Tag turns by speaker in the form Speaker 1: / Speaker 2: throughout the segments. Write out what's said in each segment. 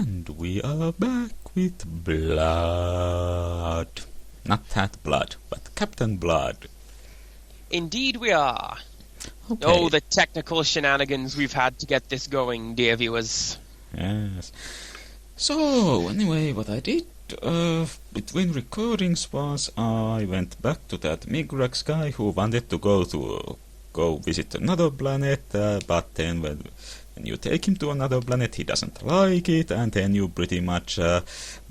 Speaker 1: And we are back with Blood. Not that Blood, but Captain Blood.
Speaker 2: Indeed we are.
Speaker 1: Okay.
Speaker 2: Oh, the technical shenanigans we've had to get this going, dear viewers.
Speaker 1: Yes. So, anyway, what I did between recordings was I went back to that Migrax guy who wanted to go visit another planet, but then when you take him to another planet, he doesn't like it, and then you pretty much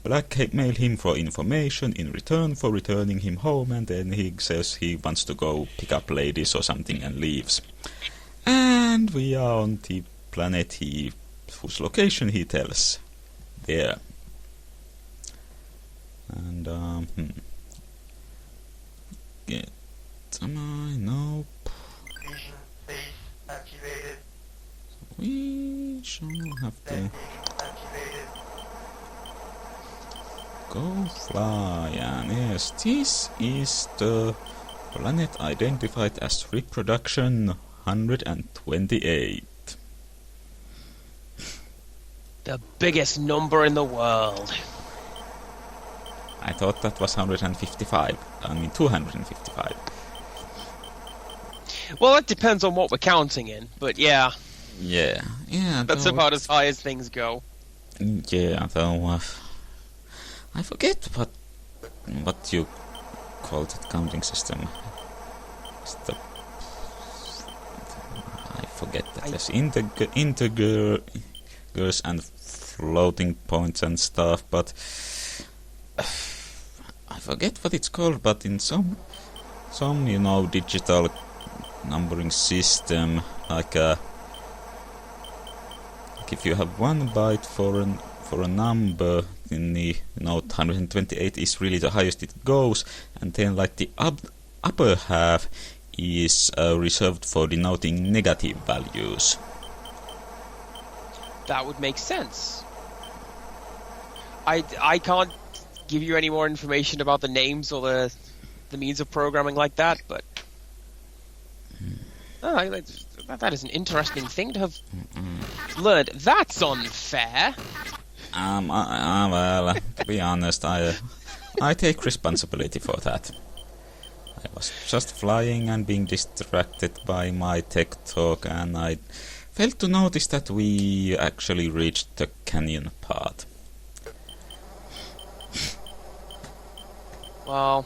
Speaker 1: blackmail him for information in return for returning him home, and then he says he wants to go pick up ladies or something and leaves. And we are on the planet whose location he tells. There. And, get am I? Nope.
Speaker 3: Mission base activated.
Speaker 1: We shall have to
Speaker 3: Activated.
Speaker 1: go fly, and yes, this is the planet identified as Reproduction 128.
Speaker 2: The biggest number in the world.
Speaker 1: I thought that was 155. I mean 255.
Speaker 2: Well, it depends on what we're counting in, but yeah,
Speaker 1: Yeah.
Speaker 2: that's about as high as things go.
Speaker 1: Yeah, though I forget what you call that counting system. It's I forget that there's integers and floating points and stuff, but I forget what it's called. But in some digital numbering system, like if you have one byte for a number, in the 128 is really the highest it goes, and then like the upper half is reserved for denoting negative values.
Speaker 2: That would make sense. I can't give you any more information about the names or the means of programming like that, but that is an interesting thing to have learned. That's unfair.
Speaker 1: Well, to be honest, I take responsibility for that. I was just flying and being distracted by my tech talk, and I failed to notice that we actually reached the canyon part.
Speaker 2: Well,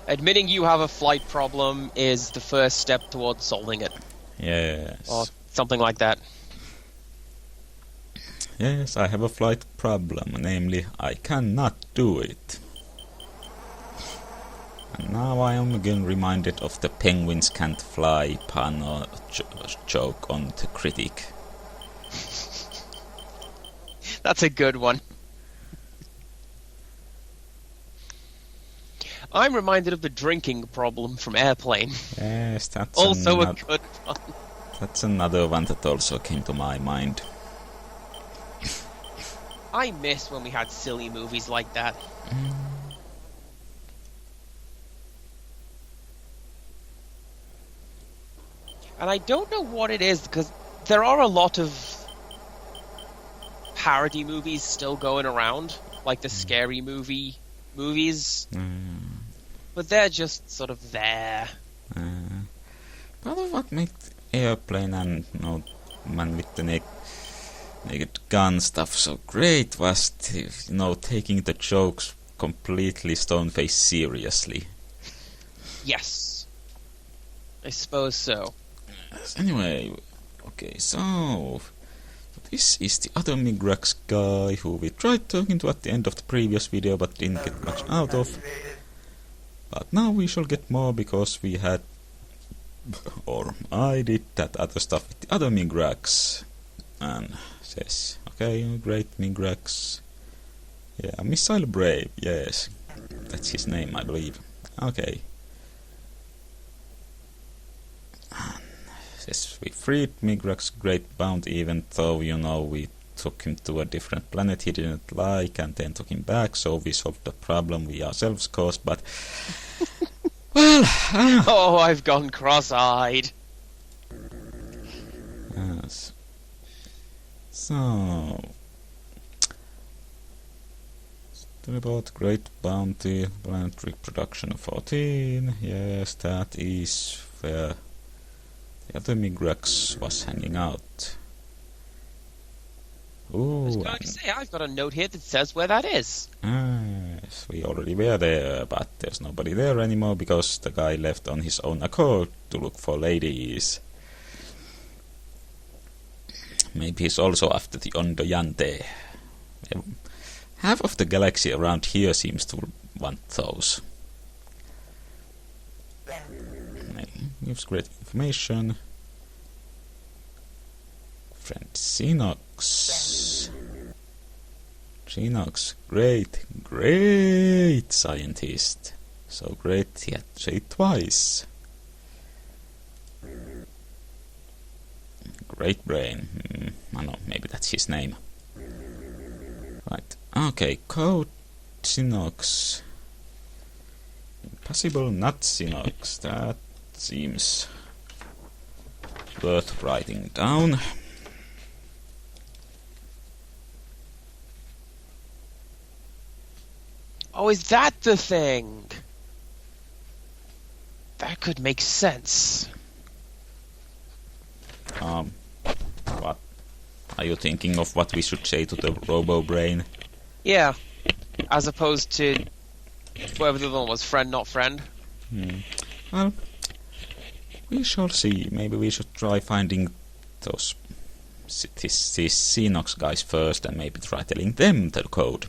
Speaker 2: admitting you have a flight problem is the first step towards solving it.
Speaker 1: Yes.
Speaker 2: Or something like that.
Speaker 1: Yes, I have a flight problem, namely, I cannot do it. And now I am again reminded of the penguins can't fly pun or joke on the critic.
Speaker 2: That's a good one. I'm reminded of the drinking problem from Airplane.
Speaker 1: Yes, that's
Speaker 2: Also a good one.
Speaker 1: That's another one that also came to my mind.
Speaker 2: I miss when we had silly movies like that. And I don't know what it is, because there are a lot of parody movies still going around, like the scary movies, but they're just sort of there.
Speaker 1: But what made Airplane and Man with the Naked Gun stuff so great was taking the jokes completely stone-faced seriously.
Speaker 2: Yes. I suppose so.
Speaker 1: Anyway, okay, so this is the other Migrax guy who we tried talking to at the end of the previous video but didn't get much out of. But now we shall get more because we had, or I did that other stuff with the other Migrax. And says, okay, great Migrax. Yeah, Missile Brave, yes. That's his name, I believe. Okay. And says, we freed Migrax Great Bound, even though, we took him to a different planet he didn't like, and then took him back, so we solved the problem we ourselves caused, but... well...
Speaker 2: Oh, I've gone cross-eyed.
Speaker 1: Yes. So... Report Great Bounty, plant reproduction 14. Yes, that is where the other Migrax was hanging out.
Speaker 2: I was
Speaker 1: Ooh,
Speaker 2: going to say, I've got a note here that says where that is.
Speaker 1: yes, we already were there, but there's nobody there anymore because the guy left on his own accord to look for ladies. Maybe he's also after the Ondoyante. Half of the galaxy around here seems to want those. Gives great information. Friend Sinox. Sinox, great scientist. So great he had to say it twice. Great brain. I know, maybe that's his name. Right. Okay, code Sinox. Impossible not Sinox. That seems worth writing down.
Speaker 2: Oh, is that the thing? That could make sense.
Speaker 1: What? Are you thinking of what we should say to the robo-brain?
Speaker 2: Yeah. As opposed to whoever the other one was, friend, not friend.
Speaker 1: Well, we shall see. Maybe we should try finding those these Sinox guys first and maybe try telling them the code.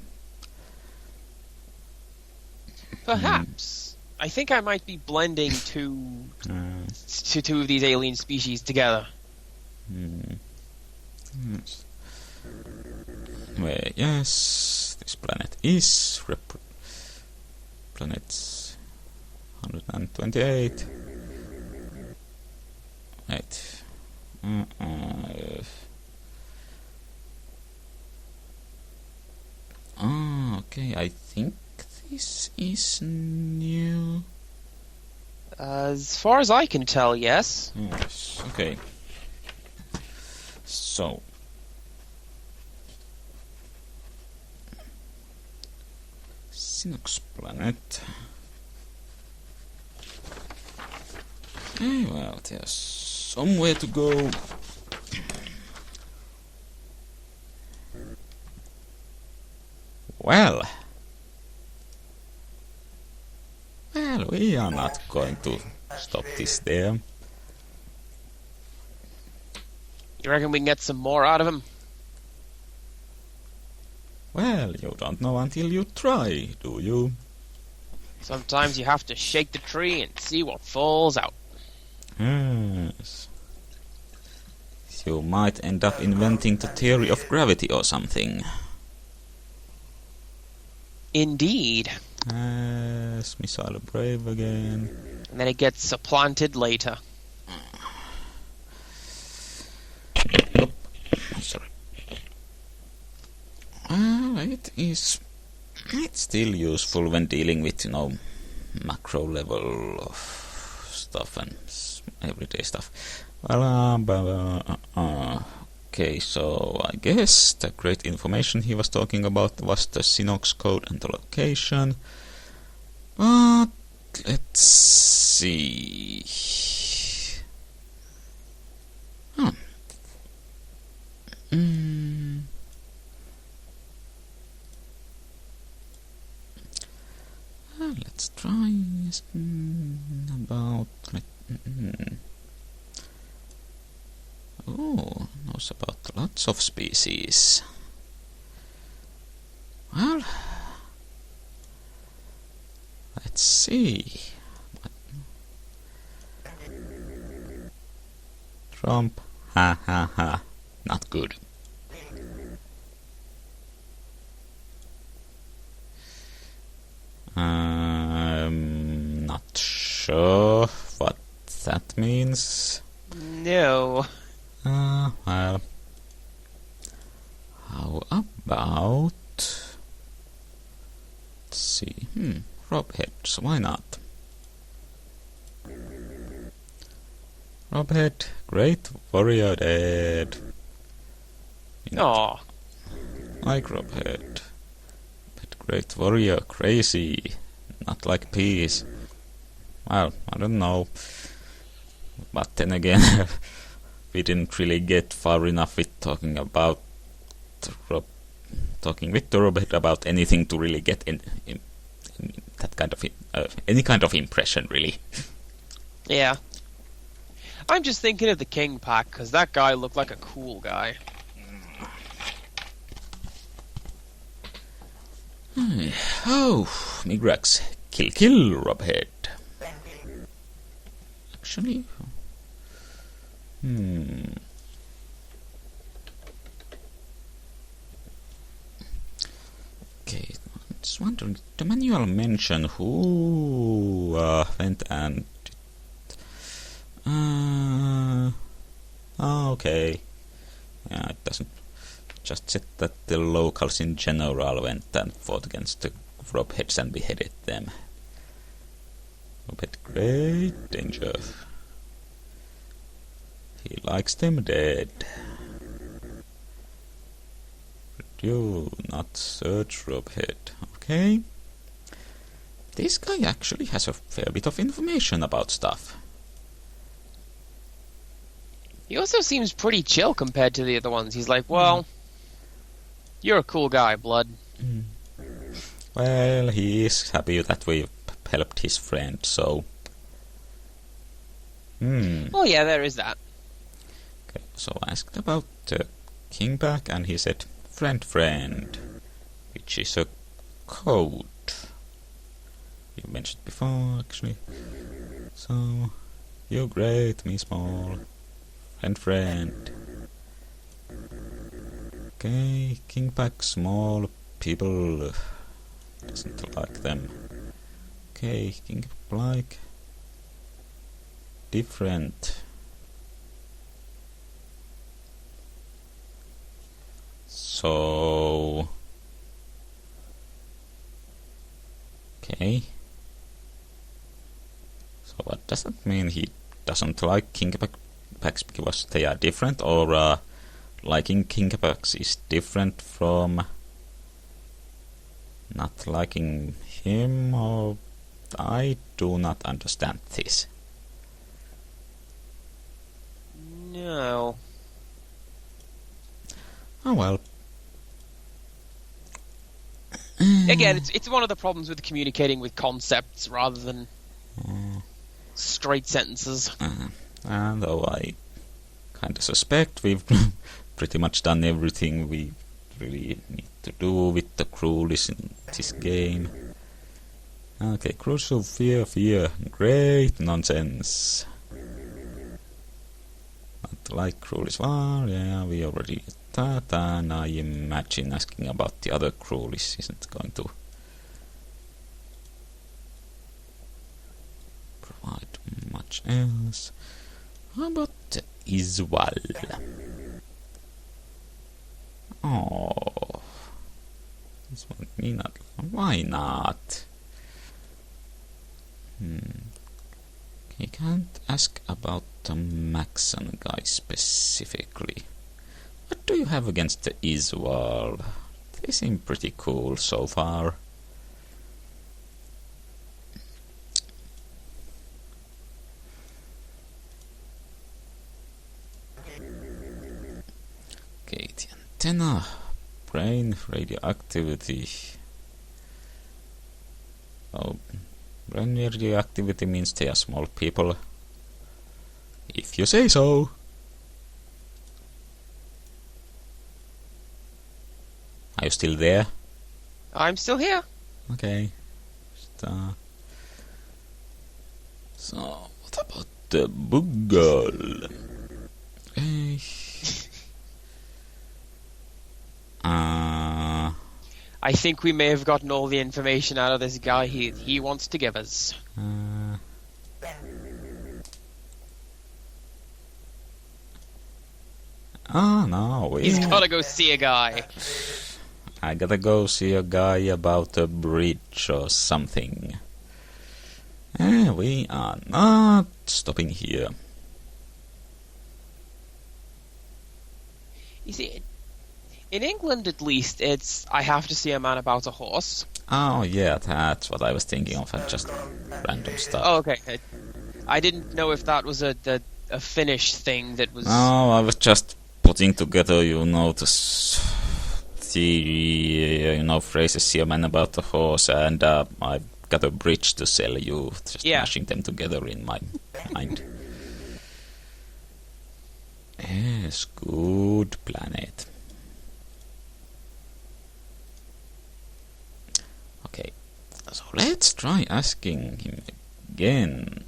Speaker 2: Perhaps. I think I might be blending two of these alien species together.
Speaker 1: Yes. Well, yes, this planet is planet 128. Wait. Okay, I think this is new.
Speaker 2: As far as I can tell, yes.
Speaker 1: Yes, okay. So. Sinox planet. Well, there's somewhere to go. Well, we are not going to stop this there.
Speaker 2: You reckon we can get some more out of him?
Speaker 1: Well, you don't know until you try, do you?
Speaker 2: Sometimes you have to shake the tree and see what falls out.
Speaker 1: Yes. You might end up inventing the theory of gravity or something.
Speaker 2: Indeed.
Speaker 1: Yes, Missile Brave again.
Speaker 2: And then it gets supplanted later.
Speaker 1: Sorry. It's still useful when dealing with, macro level of stuff and everyday stuff. Well, okay, so I guess the great information he was talking about was the Sinox code and the location. But let's see. Well, let's try about. Oh, knows about lots of species. Well, let's see. Trump, ha ha ha, not good. Not sure what that means.
Speaker 2: No.
Speaker 1: Well, how about... Let's see, Robheads, why not? Robhead, great warrior dead.
Speaker 2: Aw.
Speaker 1: Like Robhead. But Great warrior, crazy, not like peace. Well, I don't know. But then again, we didn't really get far enough with talking with the Robot about anything to really get in that kind of any kind of impression, really.
Speaker 2: Yeah. I'm just thinking of the King Pack, because that guy looked like a cool guy.
Speaker 1: Oh, Migrax, kill, Robhead. Actually, Okay, I'm just wondering, the manual mention who went and... okay. Yeah, it doesn't. Just said that the locals in general went and fought against the Robheads and beheaded them. Robhead, great danger. He likes them dead. Do not search Robhead. Okay. This guy actually has a fair bit of information about stuff.
Speaker 2: He also seems pretty chill compared to the other ones. He's like, well, you're a cool guy, Blood.
Speaker 1: Well, he is happy that we've helped his friend, so...
Speaker 2: Oh yeah, there is that.
Speaker 1: Okay, so I asked about Kingback, and he said, friend, which is a code. You mentioned before, actually. So, you great, me small. Friend. Okay, Kingback, small, people doesn't like them. Okay, Kingback like different. So, okay. So what does that mean? He doesn't like Kingpacks because they are different, or liking Kingpacks is different from not liking him, or I do not understand this.
Speaker 2: No.
Speaker 1: Oh well.
Speaker 2: Again, it's one of the problems with communicating with concepts rather than straight sentences.
Speaker 1: And though I kind of suspect we've pretty much done everything we really need to do with the cruelis in this game. Okay, crucial fear, great nonsense. Not like cruelis. Well, yeah, we already did that, and I imagine asking about the other cruelis isn't going to provide much else. How about Iswal? Oh, this one me not. Why not? You can't ask about the Maxon guy specifically. What do you have against the Iswal? They seem pretty cool so far. Okay, the antenna, brain radioactivity. Oh, brain radioactivity means they are small people. If you say so. Are you still there?
Speaker 2: I'm still here.
Speaker 1: Okay. So, what about the Boogle?
Speaker 2: I think we may have gotten all the information out of this guy he wants to give us.
Speaker 1: No.
Speaker 2: He's gotta go see a guy.
Speaker 1: I gotta go see a guy about a bridge or something. We are not stopping here.
Speaker 2: You see, in England at least, it's I have to see a man about a horse.
Speaker 1: Oh, yeah, that's what I was thinking of, and just random stuff.
Speaker 2: Oh, okay. I didn't know if that was a Finnish thing that was...
Speaker 1: No, I was just putting together, phrases here, man, about the horse, and I've got a bridge to sell you, just mashing them together in my mind. Yes, good planet. Okay, so let's try asking him again.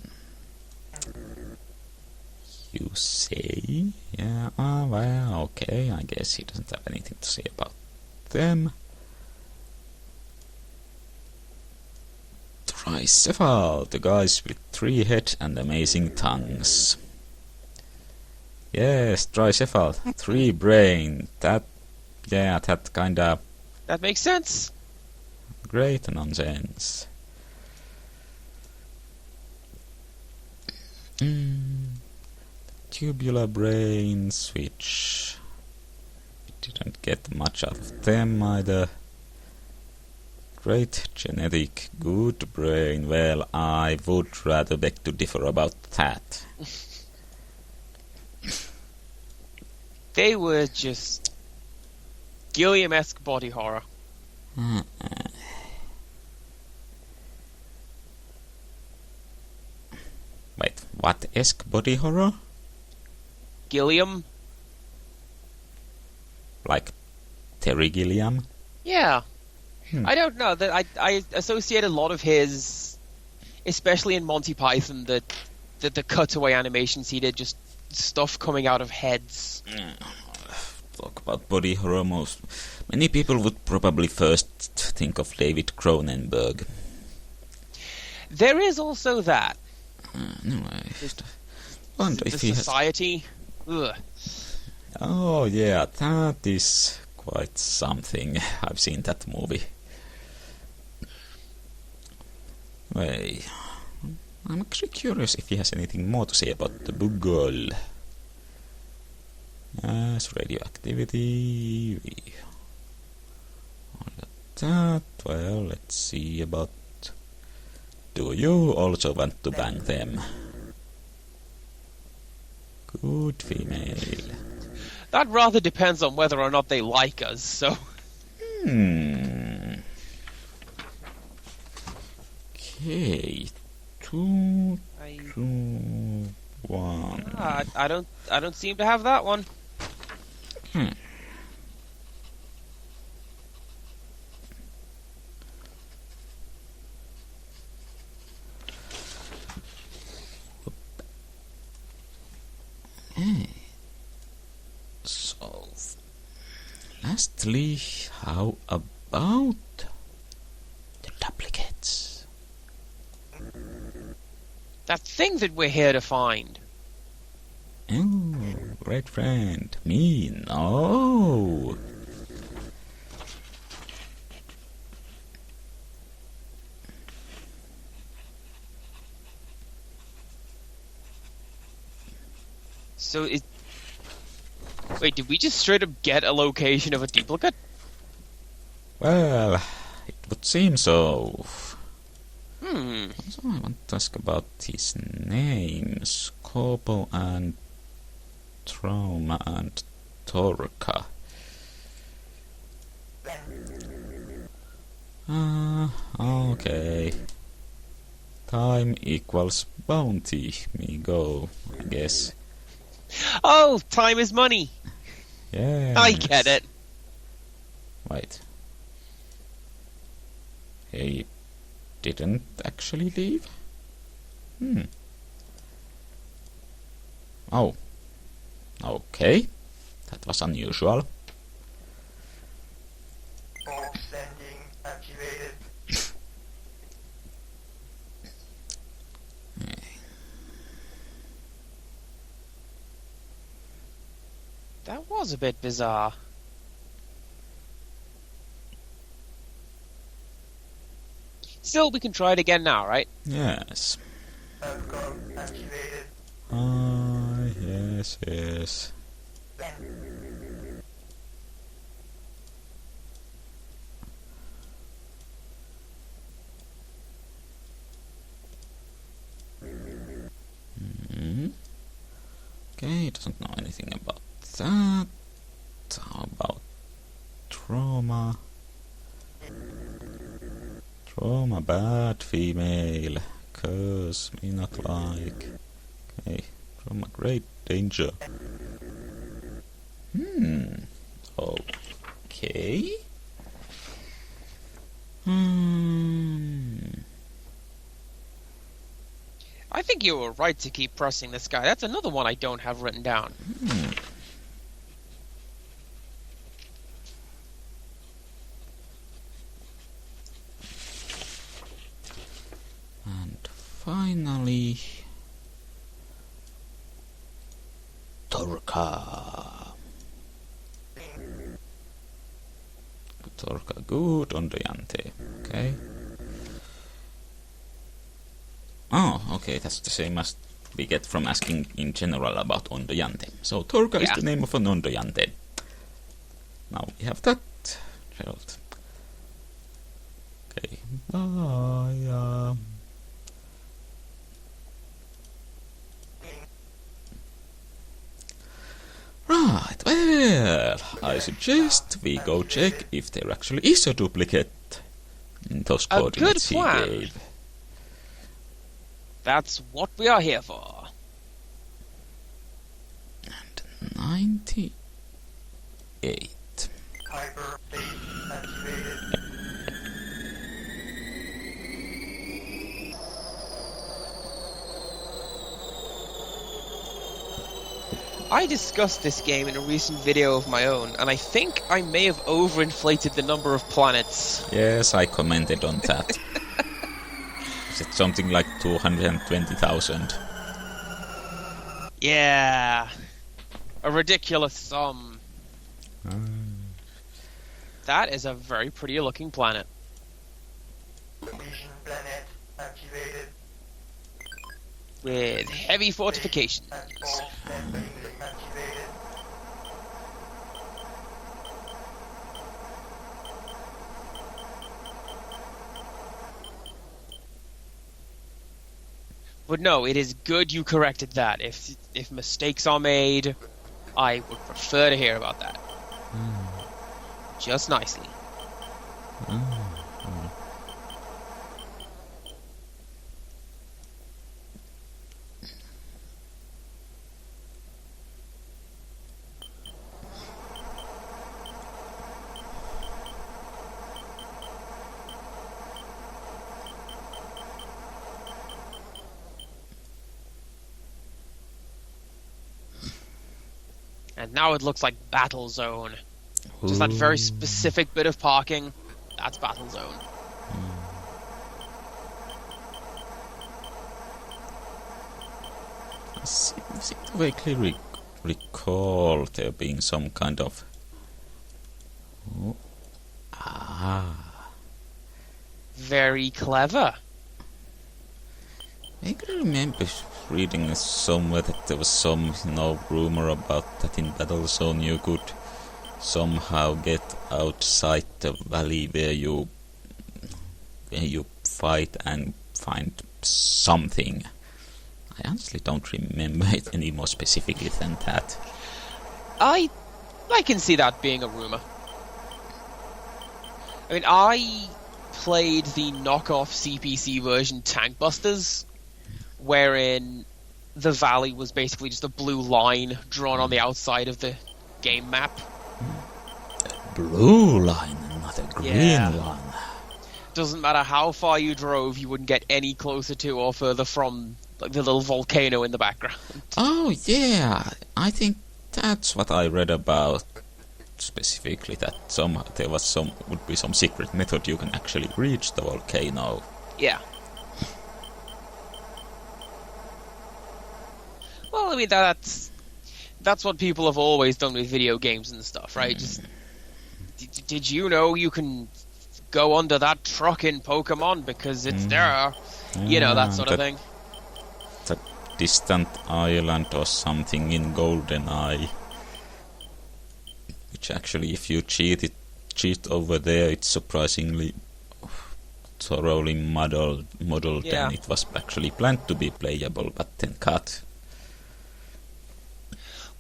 Speaker 1: You say? Yeah, well, okay, I guess he doesn't have anything to say about them. Tricephal, the guys with 3 heads and amazing tongues. Yes, Tricephal, 3 brain. That kinda...
Speaker 2: That makes sense.
Speaker 1: Great nonsense. Tubular brains, which... we didn't get much out of them either. Great genetic, good brain. Well, I would rather beg to differ about that.
Speaker 2: They were just Gilliam-esque body horror.
Speaker 1: Wait, what esque body horror?
Speaker 2: Gilliam?
Speaker 1: Like Terry Gilliam?
Speaker 2: Yeah. I don't know. That I associate a lot of his, especially in Monty Python, the cutaway animations he did, just stuff coming out of heads.
Speaker 1: Talk about body horror, many people would probably first think of David Cronenberg.
Speaker 2: There is also that.
Speaker 1: Anyway,
Speaker 2: The Society. Ugh.
Speaker 1: Oh yeah, that is quite something. I've seen that movie. Wait, I'm actually curious if he has anything more to say about the Bugle. Yes, radioactivity. All that. Well, let's see about... do you also want to bang them? Good female.
Speaker 2: That rather depends on whether or not they like us, so...
Speaker 1: Okay. 2, 2, 1.
Speaker 2: I don't seem to have that one.
Speaker 1: So, lastly, how about the duplicates?
Speaker 2: That thing that we're here to find.
Speaker 1: Oh, great friend. Me, no.
Speaker 2: So wait, did we just straight up get a location of a duplicate?
Speaker 1: Well, it would seem so.
Speaker 2: So
Speaker 1: I want to ask about his names. Corpo and Trauma and Torka. Okay. Time equals bounty. Me go, I guess.
Speaker 2: Oh, time is money.
Speaker 1: Yeah.
Speaker 2: I get it.
Speaker 1: Wait. He didn't actually leave? Oh. Okay. That was unusual.
Speaker 3: Bulk sending activated.
Speaker 2: That was a bit bizarre. Still, we can try it again now, right?
Speaker 1: Yes.
Speaker 3: Outcome activated.
Speaker 1: Yes. Okay, doesn't know anything about that. How about trauma? Trauma, bad female. Curse, me not like. Okay, trauma, great danger. Okay.
Speaker 2: I think you were right to keep pressing this guy. That's another one I don't have written down.
Speaker 1: And finally, Torka. Torka, good on the Yante. Okay. Oh, okay, that's the same as we get from asking in general about Ondoyante. So Torka is the name of an Ondoyante. Now we have that settled. Okay, bye. Right, well, I suggest we go check if there actually is a duplicate in those coordinates he gave.
Speaker 2: That's what we are here for.
Speaker 1: And 98.
Speaker 3: Hyperspace activated.
Speaker 2: I discussed this game in a recent video of my own, and I think I may have overinflated the number of planets.
Speaker 1: Yes, I commented on that. Is it something like 220,000?
Speaker 2: Yeah. A ridiculous sum. That is a very pretty looking planet.
Speaker 3: Vision planet activated.
Speaker 2: With heavy fortifications.
Speaker 3: And bulk sending activated.
Speaker 2: But no, it is good you corrected that. If mistakes are made, I would prefer to hear about that. Just nicely. And now it looks like Battle Zone. Just that very specific bit of parking, that's Battle Zone.
Speaker 1: I seem to vaguely recall there being some kind of...
Speaker 2: Very clever.
Speaker 1: I can remember reading somewhere that there was some, rumor about that in Battle Zone you could somehow get outside the valley where you fight and find something. I honestly don't remember it any more specifically than that.
Speaker 2: I can see that being a rumor. I mean, I played the knockoff CPC version Tank Busters, wherein the valley was basically just a blue line drawn on the outside of the game map.
Speaker 1: Blue line, not a green one.
Speaker 2: Doesn't matter how far you drove, you wouldn't get any closer to or further from like the little volcano in the background.
Speaker 1: Oh yeah, I think that's what I read about specifically. That there would be some secret method you can actually reach the volcano.
Speaker 2: Yeah. Well, I mean that's what people have always done with video games and stuff, right? Just did you know you can go under that truck in Pokemon because it's there? That sort of thing.
Speaker 1: That distant island or something in GoldenEye, which actually, if you cheat over there, it's surprisingly thoroughly modeled, and it was actually planned to be playable, but then cut.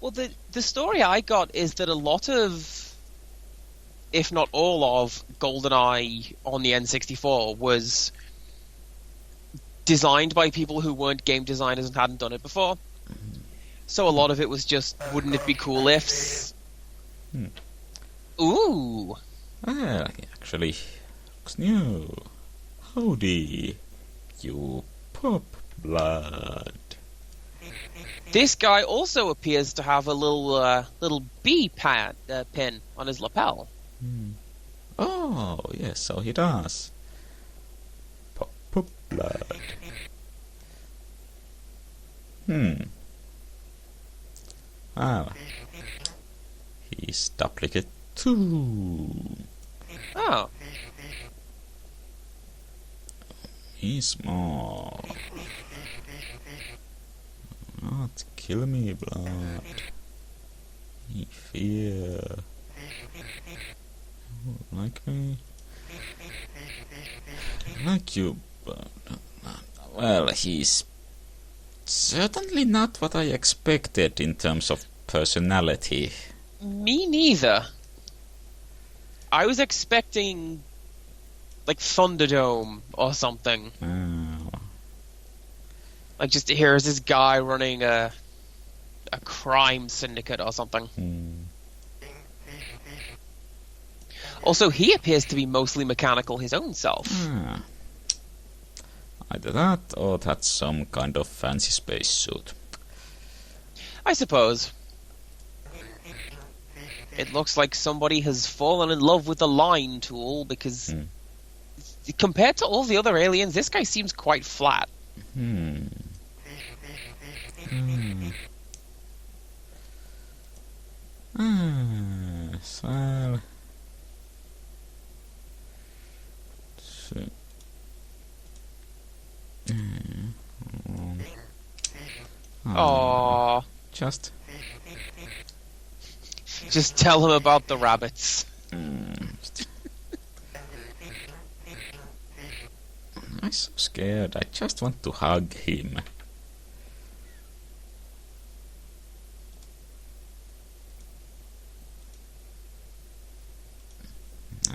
Speaker 2: Well, the story I got is that a lot of, if not all of, GoldenEye on the N64 was designed by people who weren't game designers and hadn't done it before. So a lot of it was just, wouldn't it be cool ifs? Ooh.
Speaker 1: Well, he actually looks new. Howdy, you pop blood.
Speaker 2: This guy also appears to have a little bee pin on his lapel.
Speaker 1: Oh, yes, so he does. Pop blood. Well, he's duplicate too.
Speaker 2: Oh.
Speaker 1: He's small. Not kill me, blood. He fear. Like me? Like you, but... Well, he's certainly not what I expected in terms of personality.
Speaker 2: Me neither. I was expecting, like, Thunderdome or something.
Speaker 1: Oh.
Speaker 2: Like, just here's this guy running a crime syndicate or something. Also, he appears to be mostly mechanical his own self.
Speaker 1: Either that, or that's some kind of fancy spacesuit.
Speaker 2: I suppose. It looks like somebody has fallen in love with the line tool, because compared to all the other aliens, this guy seems quite flat.
Speaker 1: Well...
Speaker 2: Aww.
Speaker 1: Just
Speaker 2: tell him about the rabbits.
Speaker 1: I'm so scared. I just want to hug him.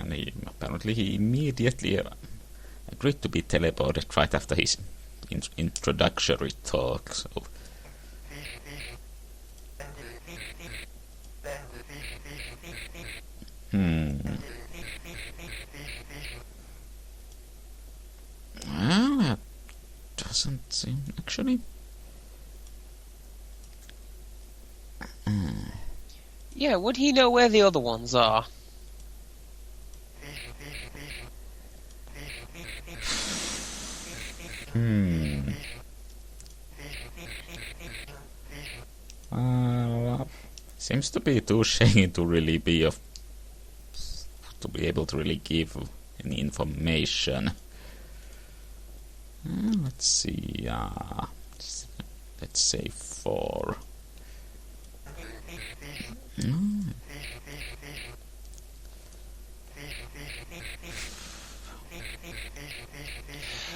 Speaker 1: And he immediately agreed to be teleported right after his introductory talk. So. Well, that doesn't seem actually.
Speaker 2: Yeah, would he know where the other ones are?
Speaker 1: Seems to be too shady to really be able to really give any information. Let's see. Let's say 4.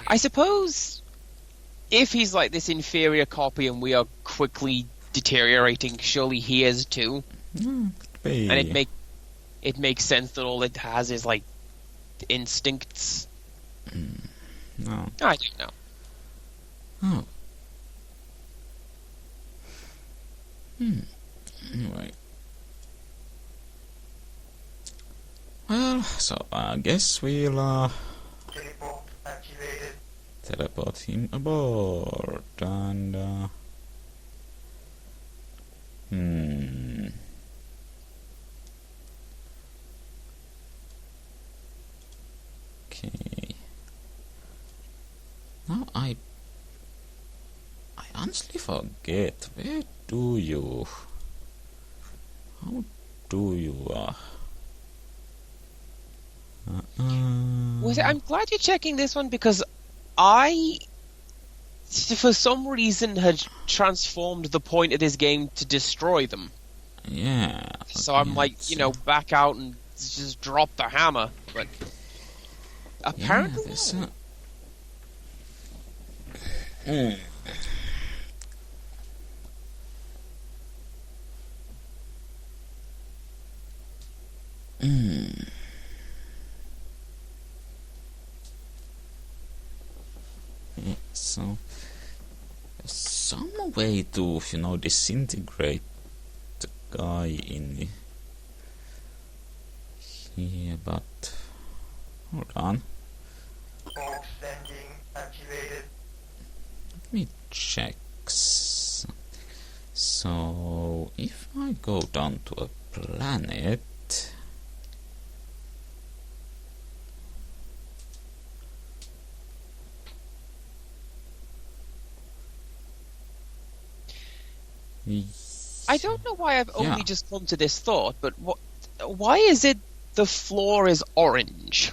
Speaker 2: I suppose if he's like this inferior copy and we are quickly deteriorating, surely he is too.
Speaker 1: Could be.
Speaker 2: And it makes sense that all it has is like instincts.
Speaker 1: No.
Speaker 2: I don't know.
Speaker 1: Oh. Anyway. Well, so I guess we'll
Speaker 3: Teleport activated.
Speaker 1: teleport him aboard and Okay. Now I honestly forget. Where do you? How do you?
Speaker 2: I'm glad you're checking this one because I, for some reason, had transformed the point of this game to destroy them.
Speaker 1: Yeah.
Speaker 2: So I'm like, back out and just drop the hammer. But apparently,
Speaker 1: Mm. Yeah, so some way to, disintegrate the guy in here, but hold on.
Speaker 3: Bulk sending activated.
Speaker 1: Let me check. So if I go down to a planet,
Speaker 2: I don't know why I've
Speaker 1: Yeah.
Speaker 2: only just come to this thought, but why is it the floor is orange?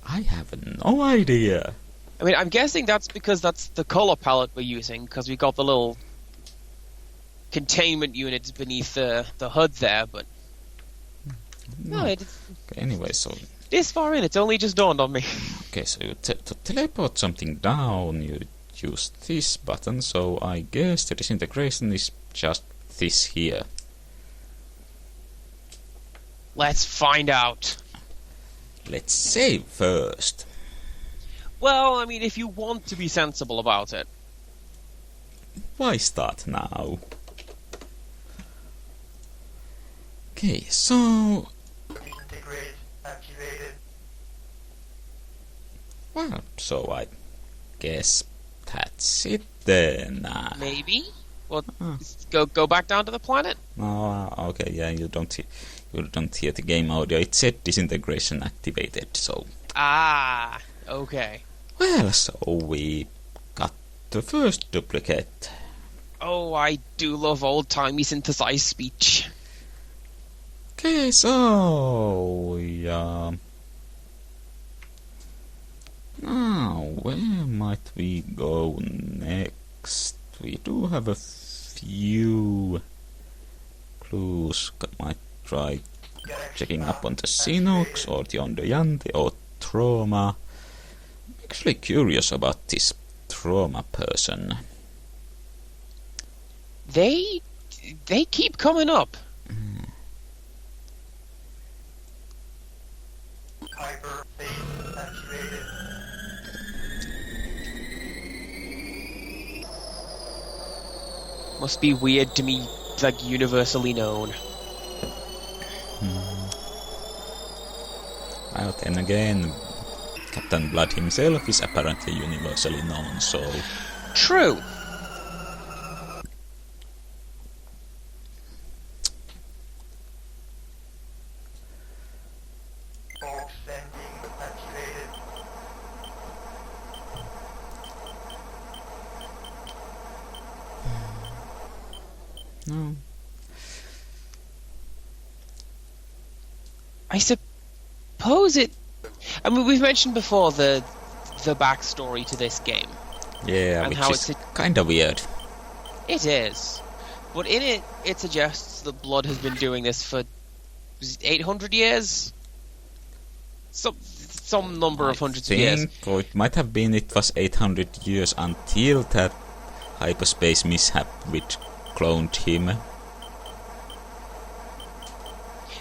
Speaker 1: I have no idea.
Speaker 2: I mean, I'm guessing that's because that's the color palette we're using, because we got the little containment units beneath the HUD there, but no, it's
Speaker 1: Okay, anyway, so
Speaker 2: this far in, it's only just dawned on me.
Speaker 1: okay, so to teleport something down, you use this button. So I guess the disintegration is just this here.
Speaker 2: Let's find out.
Speaker 1: Let's save first.
Speaker 2: Well, I mean, if you want to be sensible about it.
Speaker 1: Why start now? Okay, so
Speaker 3: Disintegrate activated.
Speaker 1: well, so I guess that's it then.
Speaker 2: Maybe? Well,
Speaker 1: Hmm.
Speaker 2: go back down to the planet?
Speaker 1: No, okay, yeah, you don't hear the game audio. It said disintegration activated. So
Speaker 2: Ah, okay.
Speaker 1: well, so we got the first duplicate.
Speaker 2: Oh, I do love old-timey synthesized speech.
Speaker 1: Okay, so yeah. Now, where might we go next? We do have a few clues. Might try checking up on the Sinox or the Ondoyante or Trauma. I'm actually curious about this Trauma person.
Speaker 2: They keep coming up.
Speaker 3: Hyper phase activated.
Speaker 2: Must be weird to me, like universally known.
Speaker 1: Well, then again, Captain Blood himself is apparently universally known, so
Speaker 2: True.
Speaker 3: Bulk sending activated.
Speaker 1: no.
Speaker 2: I suppose it. I mean, we've mentioned before the backstory to this game.
Speaker 1: Yeah,
Speaker 2: And
Speaker 1: which
Speaker 2: how
Speaker 1: is
Speaker 2: it's
Speaker 1: kind of weird.
Speaker 2: It is, but in it, it suggests that Blood has been doing this for 800 years. Some number of hundreds of years.
Speaker 1: Or it might have been it was 800 years until that hyperspace mishap which cloned him.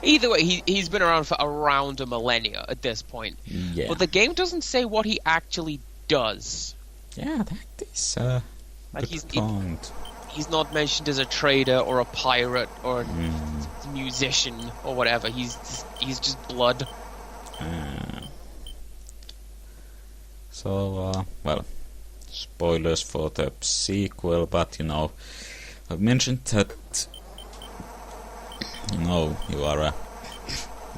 Speaker 2: Either way, he's been around for around a millennia at this point.
Speaker 1: Yeah.
Speaker 2: But the game doesn't say what he actually does.
Speaker 1: Yeah, that is
Speaker 2: Like
Speaker 1: good point.
Speaker 2: He's not mentioned as a trader or a pirate or a musician or whatever. He's just Blood.
Speaker 1: So, well, spoilers for the sequel, but I've mentioned that you are in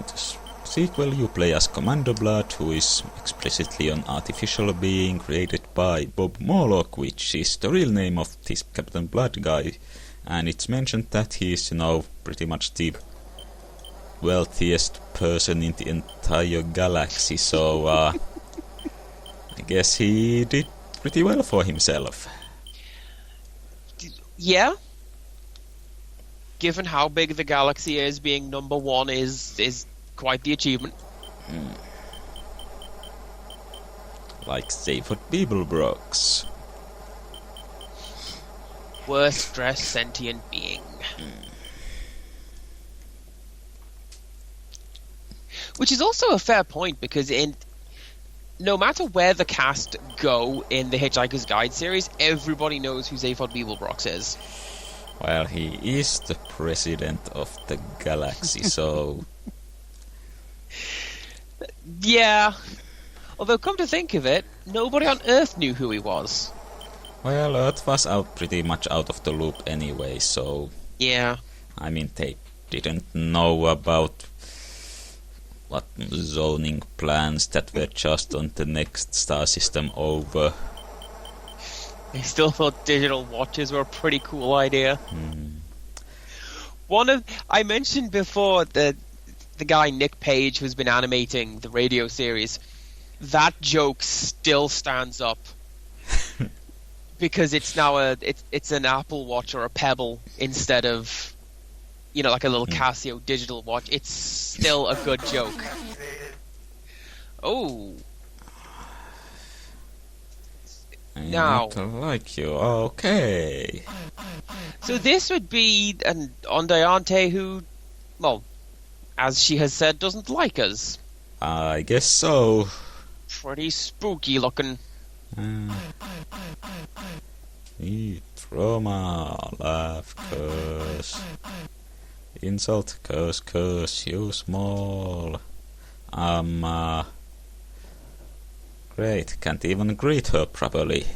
Speaker 1: this sequel you play as Commander Blood, who is explicitly an artificial being created by Bob Morlock, which is the real name of this Captain Blood guy, and it's mentioned that he's pretty much the wealthiest person in the entire galaxy, so I guess he did pretty well for himself.
Speaker 2: Yeah. Given how big the galaxy is, being number one is quite the achievement.
Speaker 1: Like Sayford Beeblebrox.
Speaker 2: Worst dressed sentient being. Which is also a fair point, because no matter where the cast go in the Hitchhiker's Guide series, everybody knows who Zaphod Beeblebrox is.
Speaker 1: Well, he is the president of the galaxy, so...
Speaker 2: Yeah. Although, come to think of it, nobody on Earth knew who he was.
Speaker 1: Well, Earth was pretty much out of the loop anyway, so...
Speaker 2: Yeah.
Speaker 1: I mean, they didn't know about what zoning plans that were just on the next star system over.
Speaker 2: They still thought digital watches were a pretty cool idea. I mentioned before the guy Nick Page who's been animating the radio series. That joke still stands up because it's now it's an Apple Watch or a Pebble instead of, you know, like a little Casio digital watch. It's still a good joke. Oh. Now,
Speaker 1: not like you. Okay.
Speaker 2: so this would be an Ondeante who, well, as she has said, doesn't like us.
Speaker 1: I guess so.
Speaker 2: Pretty spooky looking.
Speaker 1: Eat, trauma, laugh, curse. Insult, curse, you small. Great, can't even greet her properly.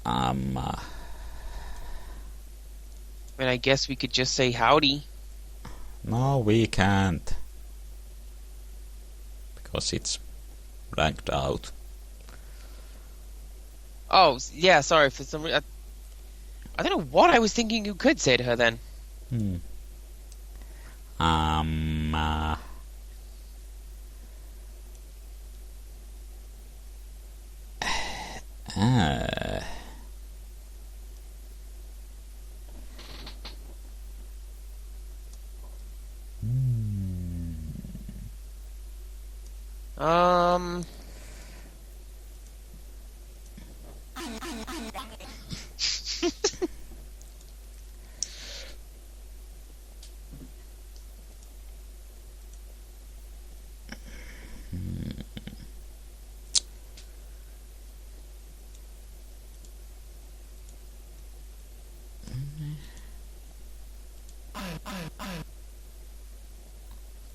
Speaker 2: I mean, I guess we could just say howdy.
Speaker 1: No, we can't. Because it's blanked out.
Speaker 2: Oh, yeah, sorry, for some reason. I don't know what I was thinking you could say to her then.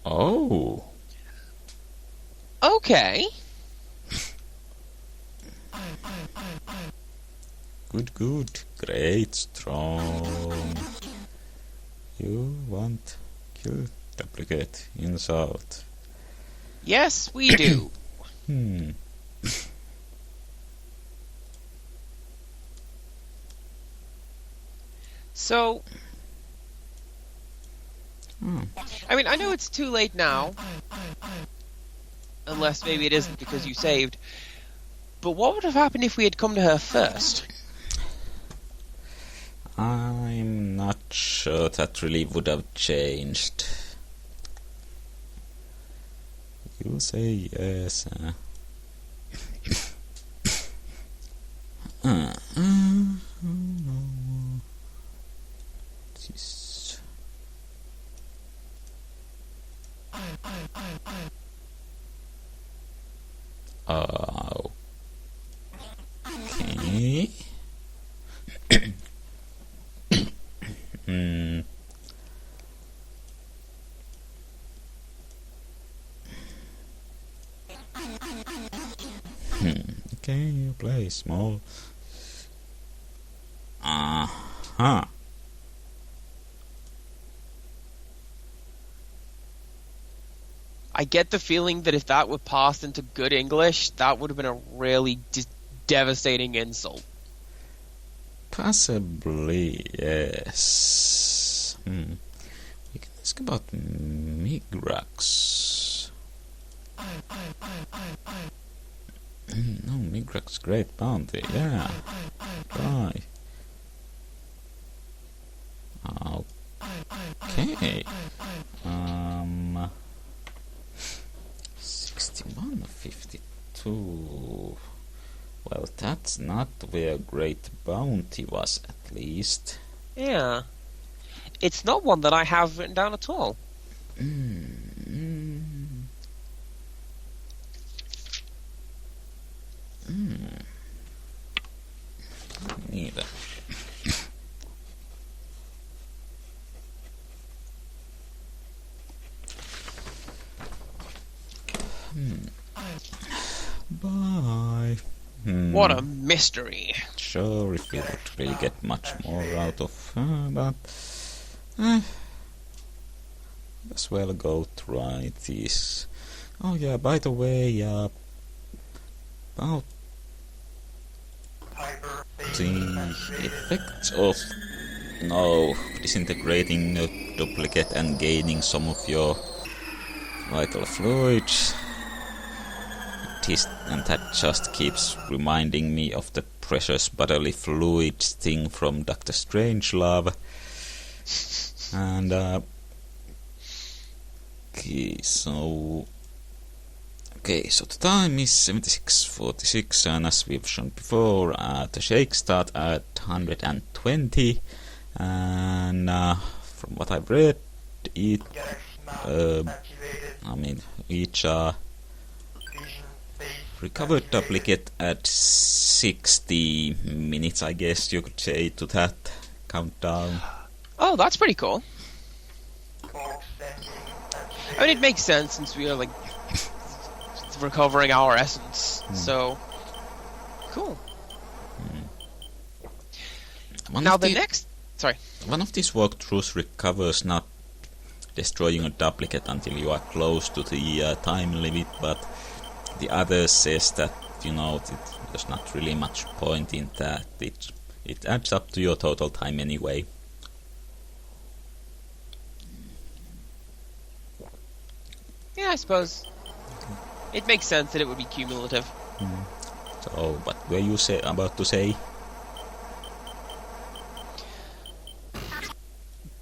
Speaker 1: Oh.
Speaker 2: Okay.
Speaker 1: Good. Great, strong. You want kill, duplicate, insult.
Speaker 2: Yes, we do. So, I mean, I know it's too late now, unless maybe it isn't because you saved, but what would have happened if we had come to her first?
Speaker 1: I'm not sure that really would have changed. You say yes. This. Okay. Okay, you play small. Uh-huh.
Speaker 2: I get the feeling that if that were passed into good English, that would have been a really devastating insult.
Speaker 1: Possibly, yes. We can ask about Migrax. No, Migrax Great Bounty, yeah. Try. Okay. 61 or 52. Well, that's not where Great Bounty was, at least.
Speaker 2: Yeah. It's not one that I have written down at all.
Speaker 1: Mm. Mm. Neither. Bye.
Speaker 2: What a mystery.
Speaker 1: Sure, if we would really get much more out of her, but as well go try this. Oh yeah, by the way, about
Speaker 3: Hyper
Speaker 1: the effects of disintegrating a duplicate and gaining some of your vital fluids. And that just keeps reminding me of the precious bodily fluids thing from Dr. Strangelove. And so the time is 76:46, and as we've shown before, the shakes start at 120, and from what I've read, each recovered duplicate at 60 minutes, I guess you could say, to that countdown.
Speaker 2: Oh, that's pretty cool. I mean, it makes sense since we are like recovering our essence. So cool. Now the next, sorry.
Speaker 1: One of these walkthroughs recovers not destroying a duplicate until you are close to the time limit, but the other says that there's not really much point in that. It adds up to your total time anyway.
Speaker 2: Yeah, I suppose it makes sense that it would be cumulative.
Speaker 1: So, what were you about to say?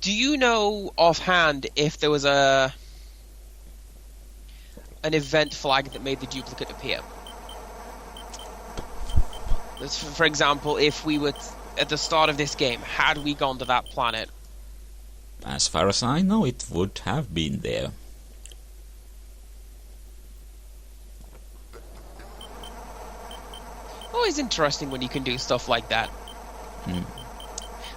Speaker 2: Do you know offhand if there was an event flag that made the duplicate appear? For example, if we were at the start of this game, had we gone to that planet?
Speaker 1: As far as I know, it would have been there.
Speaker 2: Always interesting when you can do stuff like that.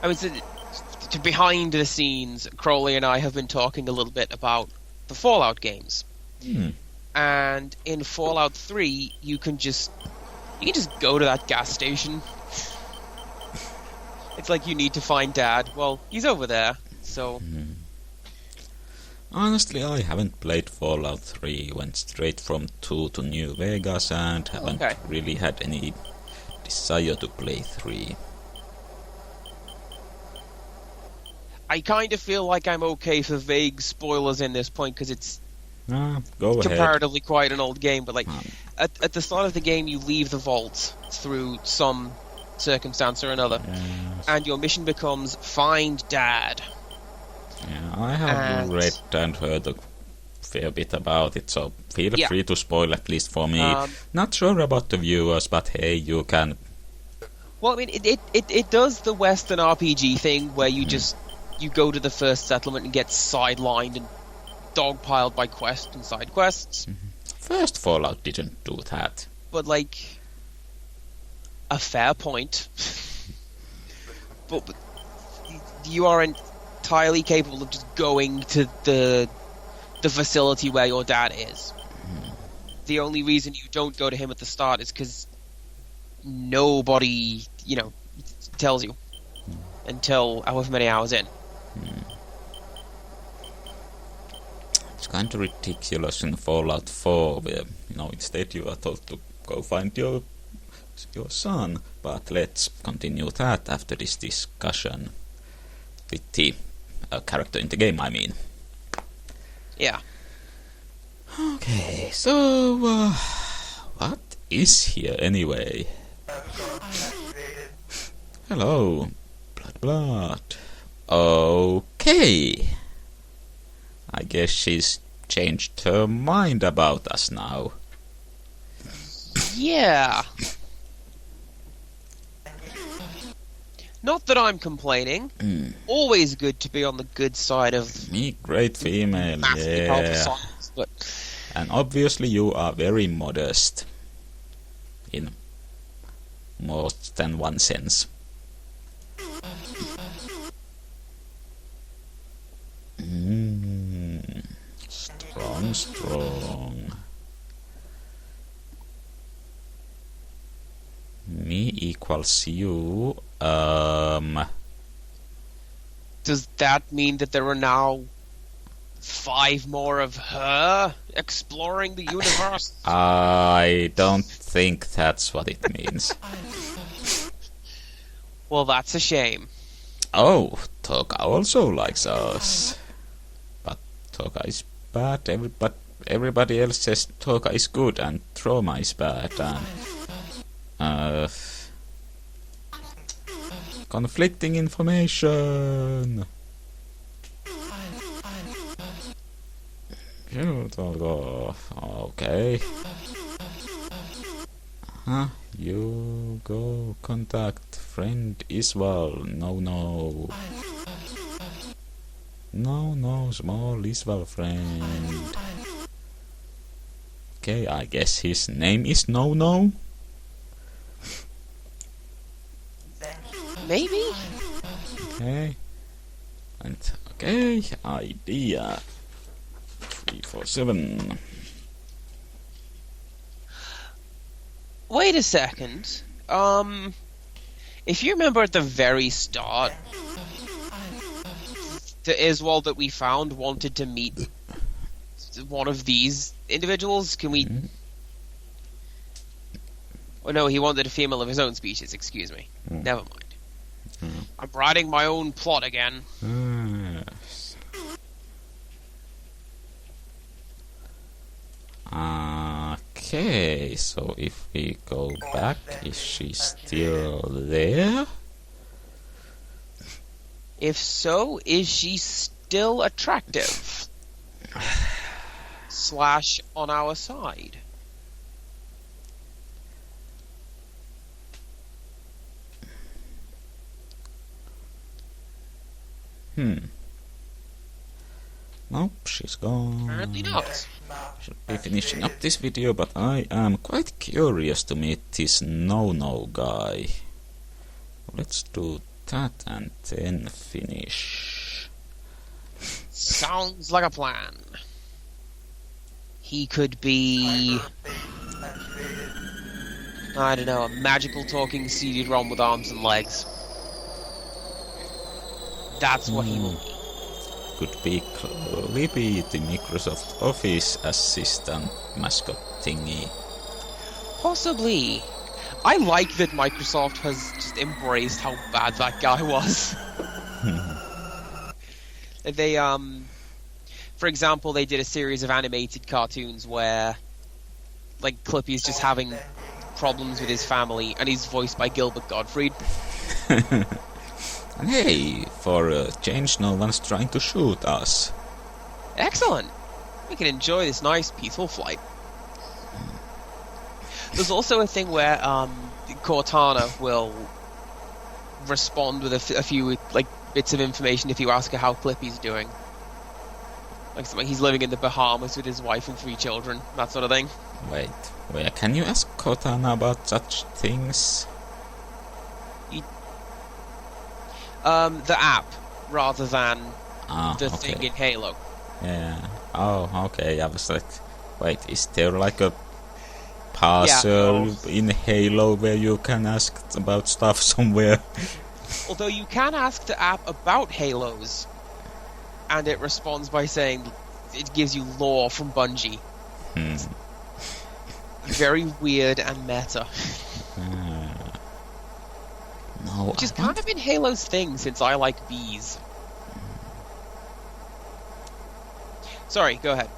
Speaker 2: I mean, to behind the scenes, Crowley and I have been talking a little bit about the Fallout games. And in Fallout 3, you can just go to that gas station. It's like you need to find Dad. Well, he's over there, so...
Speaker 1: Honestly, I haven't played Fallout 3. Went straight from 2 to New Vegas and haven't really had any desire to play 3.
Speaker 2: I kind of feel like I'm okay for vague spoilers in this point because it's
Speaker 1: go
Speaker 2: comparatively quite an old game. But like at the start of the game, you leave the vault through some circumstance or another, and your mission becomes find Dad.
Speaker 1: Yeah, I have read and heard a fair bit about it, so feel free to spoil at least for me. Not sure about the viewers, but hey, you can.
Speaker 2: Well, I mean, it does the Western RPG thing where you just you go to the first settlement and get sidelined and dogpiled by quests and side quests.
Speaker 1: First Fallout didn't do that.
Speaker 2: But like, a fair point. but you are entirely capable of just going to the facility where your dad is. The only reason you don't go to him at the start is because nobody, tells you until however many hours in.
Speaker 1: It's kind of ridiculous in Fallout 4 where, instead you are told to go find your son. But let's continue that after this discussion with the character in the game, I mean.
Speaker 2: Yeah.
Speaker 1: Okay, so what is here anyway? Hello, Blood. Okay. I guess she's changed her mind about us now.
Speaker 2: Yeah. Not that I'm complaining. Always good to be on the good side of
Speaker 1: Me, great female,
Speaker 2: massively powerful
Speaker 1: yeah.
Speaker 2: science, but
Speaker 1: And obviously you are very modest. In more than one sense. Strong. Me equals you.
Speaker 2: does that mean that there are now 5 more of her exploring the universe?
Speaker 1: I don't think that's what it means.
Speaker 2: Well, that's a shame.
Speaker 1: Oh, Toka also likes us. But Toka is bad. Everybody else says Toka is good and Trauma is bad. And conflicting information. Okay. Huh? You go contact friend Isval. No, small Isval friend. Okay, I guess his name is No.
Speaker 2: Maybe?
Speaker 1: Okay. And okay, idea 347.
Speaker 2: Wait a second. If you remember at the very start, the Iswald that we found wanted to meet one of these individuals. Can we... Oh no, he wanted a female of his own species, excuse me. Never mind. I'm writing my own plot again.
Speaker 1: Yes. Okay, so if we go back, is she still there?
Speaker 2: If so, is she still attractive? / on our side?
Speaker 1: Nope, she's gone.
Speaker 2: Apparently not.
Speaker 1: Should be finishing up this video, but I am quite curious to meet this No guy. Let's do that and then finish.
Speaker 2: Sounds like a plan. He could be... I don't know, a magical talking CD-ROM with arms and legs. That's what he will be.
Speaker 1: Could be Clippy, the Microsoft Office assistant mascot thingy.
Speaker 2: Possibly. I like that Microsoft has just embraced how bad that guy was. They, for example, they did a series of animated cartoons where, like, Clippy's just having problems with his family, and he's voiced by Gilbert Gottfried.
Speaker 1: And hey, for a change, no one's trying to shoot us.
Speaker 2: Excellent. We can enjoy this nice, peaceful flight. There's also a thing where Cortana will respond with a few like bits of information if you ask her how Clippy's doing. Like something he's living in the Bahamas with his wife and 3 children, that sort of thing.
Speaker 1: Wait, can you ask Cortana about such things?
Speaker 2: The app, rather than the
Speaker 1: okay.
Speaker 2: thing in Halo.
Speaker 1: Yeah. Oh, okay. I was like, wait, is there like a parcel in Halo where you can ask about stuff somewhere?
Speaker 2: Although you can ask the app about Halos, and it responds by saying it gives you lore from Bungie. Very weird and meta.
Speaker 1: No,
Speaker 2: Which has kind of been Halo's thing since I like bees. Sorry, go ahead.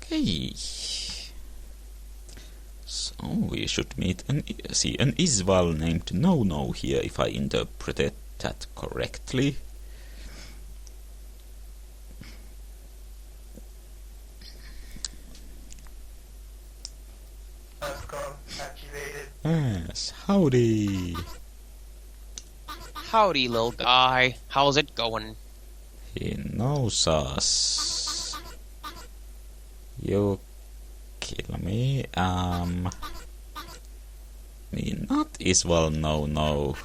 Speaker 1: Okay. So we should see an Isval named No here, if I interpreted that correctly. Yes, howdy.
Speaker 2: Howdy, little guy. How's it going?
Speaker 1: He knows us. You kill me. Me not is well no.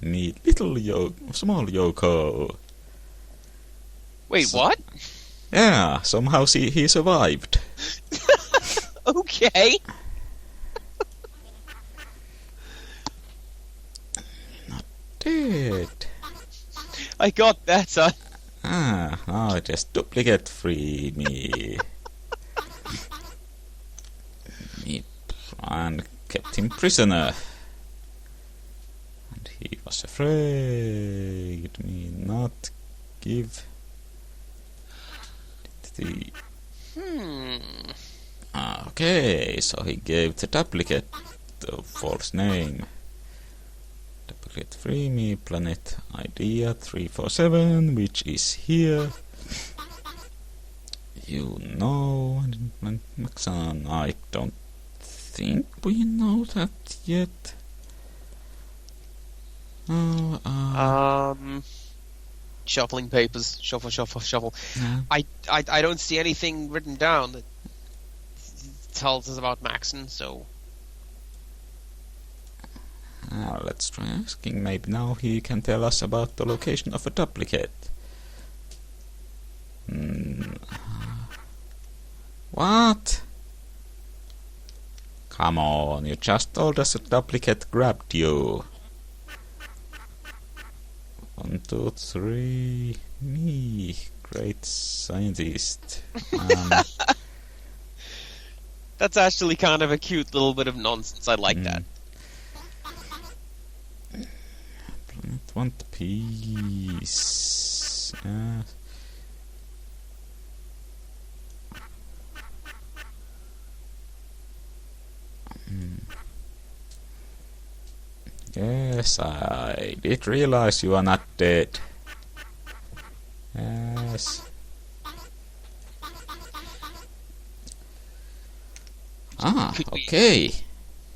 Speaker 1: Me little small Yoko.
Speaker 2: Wait,
Speaker 1: So-
Speaker 2: what?
Speaker 1: Yeah, somehow he survived.
Speaker 2: Okay.
Speaker 1: Dead.
Speaker 2: I got that, son.
Speaker 1: Now it is duplicate free me. Me and kept him prisoner. And he was afraid me not give the... Okay, so he gave the duplicate the false name. Duplicate free me planet idea 347, which is here. You know, Maxon, I don't think we know that yet.
Speaker 2: Shuffling papers. Shuffle.
Speaker 1: Yeah.
Speaker 2: I don't see anything written down that tells us about Maxon, so...
Speaker 1: Let's try asking. Maybe now he can tell us about the location of a duplicate. What? Come on, you just told us a duplicate grabbed you. 1, 2, 3. Me, great scientist.
Speaker 2: That's actually kind of a cute little bit of nonsense. I like that.
Speaker 1: Planet want peace. Yes, I did realize you are not dead. Yes.
Speaker 2: Could we-
Speaker 1: Okay.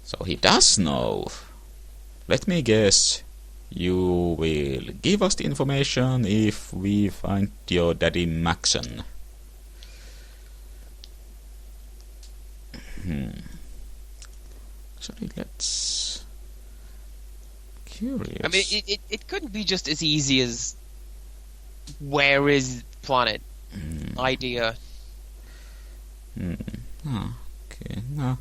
Speaker 1: So he does know. Let me guess. You will give us the information if we find your daddy Maxon. Actually, let's... Curious.
Speaker 2: I mean, it couldn't be just as easy as where is planet idea.
Speaker 1: Okay, no,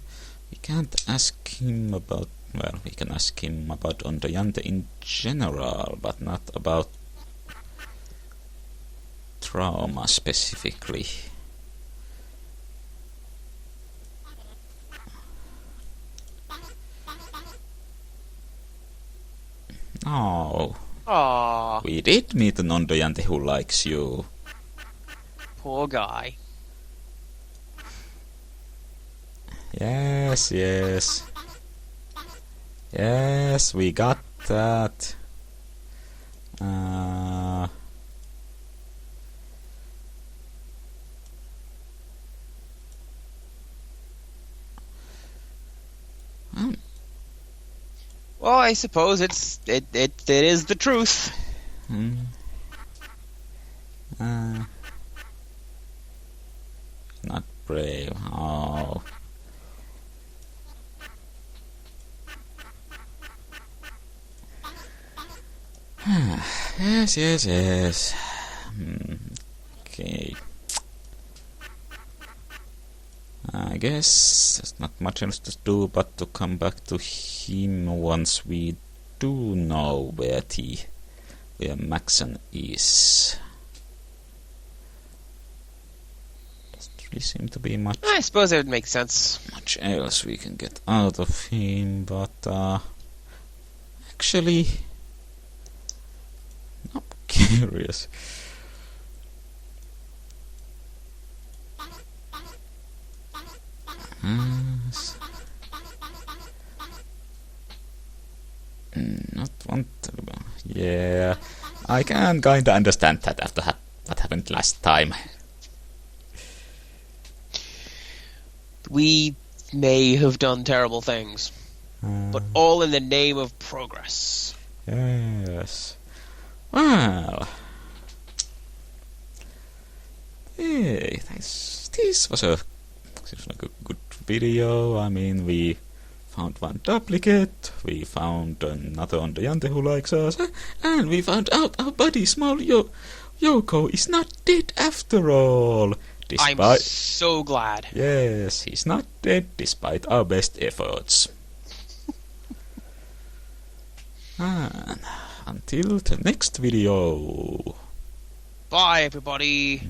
Speaker 1: we can't ask him about... Well, we can ask him about Ondoyante in general, but not about trauma specifically. Oh,
Speaker 2: Aw,
Speaker 1: we did meet an Ondoyante who likes you.
Speaker 2: poor guy.
Speaker 1: Yes. Yes, we got that.
Speaker 2: Well, I suppose it is the truth.
Speaker 1: Not brave. Oh. Yes. Okay. I guess there's not much else to do but to come back to him once we do know where Maxon is. Doesn't really seem to be much
Speaker 2: I suppose it would make sense.
Speaker 1: else we can get out of him, but actually, I'm curious. Yes. Not want. Yeah, I can kinda understand that after what happened last time.
Speaker 2: We may have done terrible things. but all in the name of progress.
Speaker 1: Yes. Well. Hey, this was a good video. I mean, we found one duplicate, we found another on the Yante who likes us, and we found out our buddy Small Yoko is not dead after all.
Speaker 2: I'm so glad.
Speaker 1: Yes, he's not dead despite our best efforts. And until the next video.
Speaker 2: Bye, everybody.